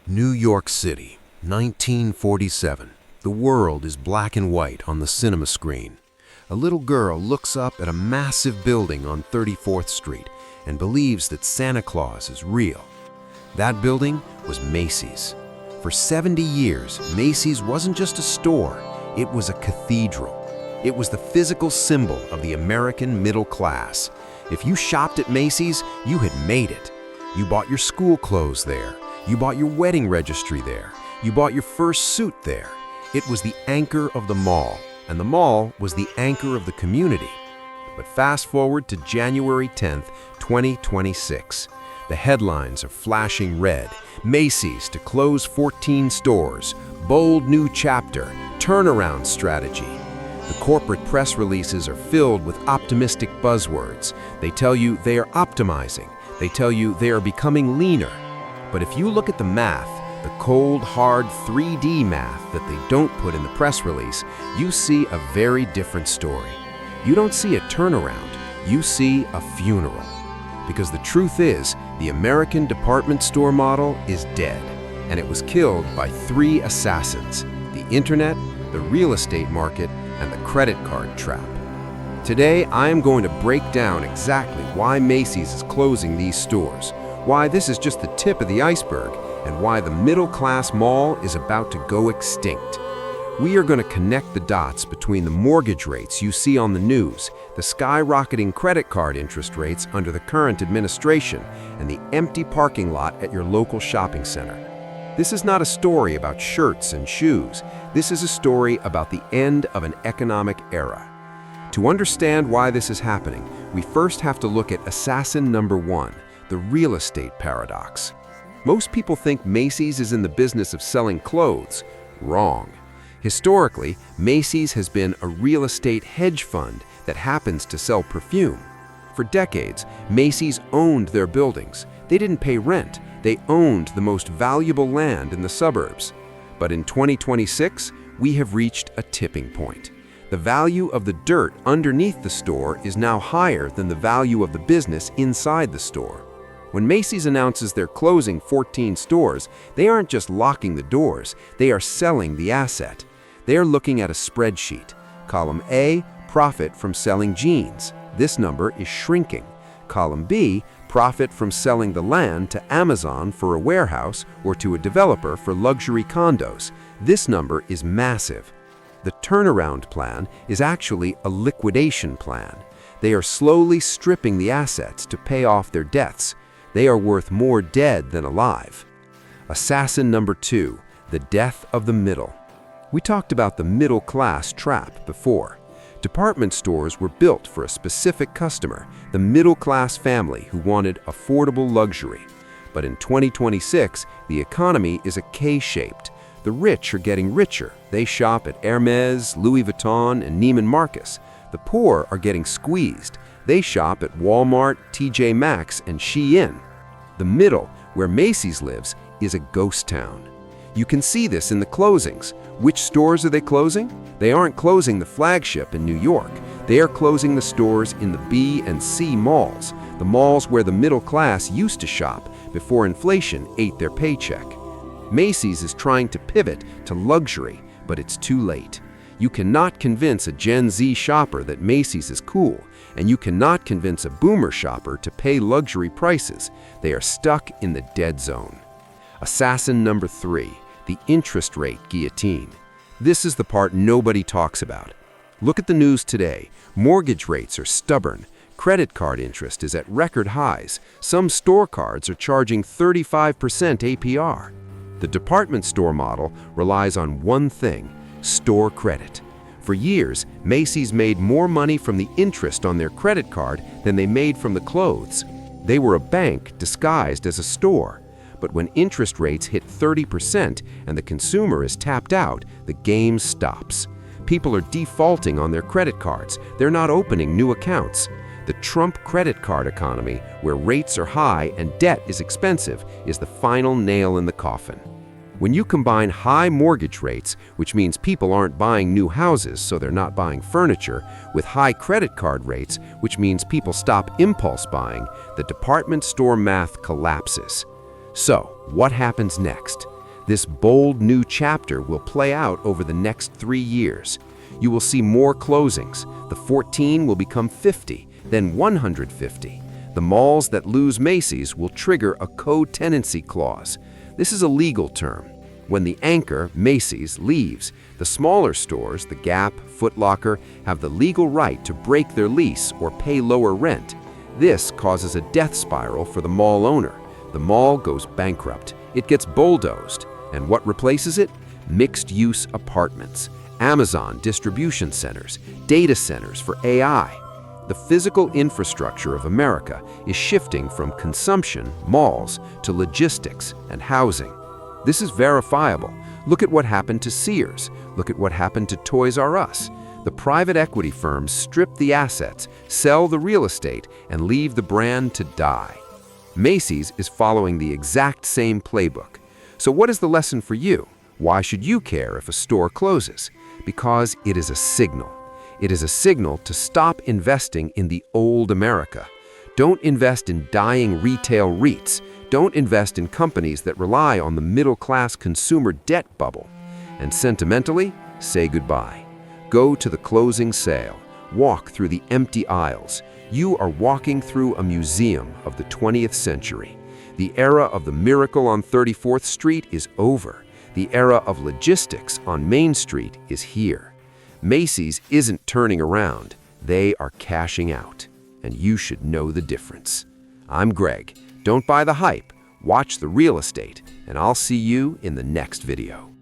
New York City, 1947. The world is black and white on the cinema screen. A little girl looks up at a massive building on 34th Street and believes that Santa Claus is real. That building was Macy's. For 70 years, Macy's wasn't just a store, it was a cathedral. It was the physical symbol of the American middle class. If you shopped at Macy's, you had made it. You bought your school clothes there. You bought your wedding registry there. You bought your first suit there. It was the anchor of the mall, and the mall was the anchor of the community. But fast forward to January 10th, 2026. The headlines are flashing red. Macy's to close 14 stores. Bold new chapter. Turnaround strategy. The corporate press releases are filled with optimistic buzzwords. They tell you they are optimizing. They tell you they are becoming leaner. But if you look at the math, the cold, hard 3D math that they don't put in the press release, you see a very different story. You don't see a turnaround, you see a funeral. Because the truth is, the American department store model is dead, and it was killed by three assassins: the internet, the real estate market, and the credit card trap. Today, I am going to break down exactly why Macy's is closing these stores, why this is just the tip of the iceberg, and why the middle-class mall is about to go extinct. We are going to connect the dots between the mortgage rates you see on the news, the skyrocketing credit card interest rates under the current administration, and the empty parking lot at your local shopping center. This is not a story about shirts and shoes. This is a story about the end of an economic era. To understand why this is happening, we first have to look at assassin number one, the real estate paradox. Most people think Macy's is in the business of selling clothes. Wrong. Historically, Macy's has been a real estate hedge fund that happens to sell perfume. For decades, Macy's owned their buildings. They didn't pay rent. They owned the most valuable land in the suburbs. But in 2026, we have reached a tipping point. The value of the dirt underneath the store is now higher than the value of the business inside the store. When Macy's announces they're closing 14 stores, they aren't just locking the doors, they are selling the asset. They are looking at a spreadsheet. Column A, profit from selling jeans. This number is shrinking. Column B, profit from selling the land to Amazon for a warehouse or to a developer for luxury condos. This number is massive. The turnaround plan is actually a liquidation plan. They are slowly stripping the assets to pay off their debts. They are worth more dead than alive. Assassin number two, the death of the middle. We talked about the middle class trap before. Department stores were built for a specific customer, the middle class family who wanted affordable luxury. But in 2026, the economy is a K-shaped. The rich are getting richer. They shop at Hermes, Louis Vuitton, and Neiman Marcus. The poor are getting squeezed. They shop at Walmart, TJ Maxx, and Shein. The middle, where Macy's lives, is a ghost town. You can see this in the closings. Which stores are they closing? They aren't closing the flagship in New York. They are closing the stores in the B and C malls, the malls where the middle class used to shop before inflation ate their paycheck. Macy's is trying to pivot to luxury, but it's too late. You cannot convince a Gen Z shopper that Macy's is cool, and you cannot convince a boomer shopper to pay luxury prices. They are stuck in the dead zone. Assassin number three, the interest rate guillotine. This is the part nobody talks about. Look at the news today. Mortgage rates are stubborn. Credit card interest is at record highs. Some store cards are charging 35% APR. The department store model relies on one thing: store credit. For years, Macy's made more money from the interest on their credit card than they made from the clothes. They were a bank disguised as a store. But when interest rates hit 30% and the consumer is tapped out, the game stops. People are defaulting on their credit cards. They're not opening new accounts. The Trump credit card economy, where rates are high and debt is expensive, is the final nail in the coffin. When you combine high mortgage rates, which means people aren't buying new houses so they're not buying furniture, with high credit card rates, which means people stop impulse buying, the department store math collapses. So, what happens next? This bold new chapter will play out over the next 3 years. You will see more closings. The 14 will become 50, then 150. The malls that lose Macy's will trigger a co-tenancy clause. This is a legal term. When the anchor, Macy's, leaves, the smaller stores, the Gap, Foot Locker, have the legal right to break their lease or pay lower rent. This causes a death spiral for the mall owner. The mall goes bankrupt. It gets bulldozed. And what replaces it? Mixed-use apartments, Amazon distribution centers, data centers for AI. The physical infrastructure of America is shifting from consumption, malls, to logistics and housing. This is verifiable. Look at what happened to Sears. Look at what happened to Toys R Us. The private equity firms strip the assets, sell the real estate, and leave the brand to die. Macy's is following the exact same playbook. So what is the lesson for you? Why should you care if a store closes? Because it is a signal. It is a signal to stop investing in the old America. Don't invest in dying retail REITs. Don't invest in companies that rely on the middle-class consumer debt bubble. And sentimentally, say goodbye. Go to the closing sale. Walk through the empty aisles. You are walking through a museum of the 20th century. The era of the miracle on 34th Street is over. The era of logistics on Main Street is here. Macy's isn't turning around. They are cashing out. And you should know the difference. I'm Greg. Don't buy the hype. Watch the real estate. And I'll see you in the next video.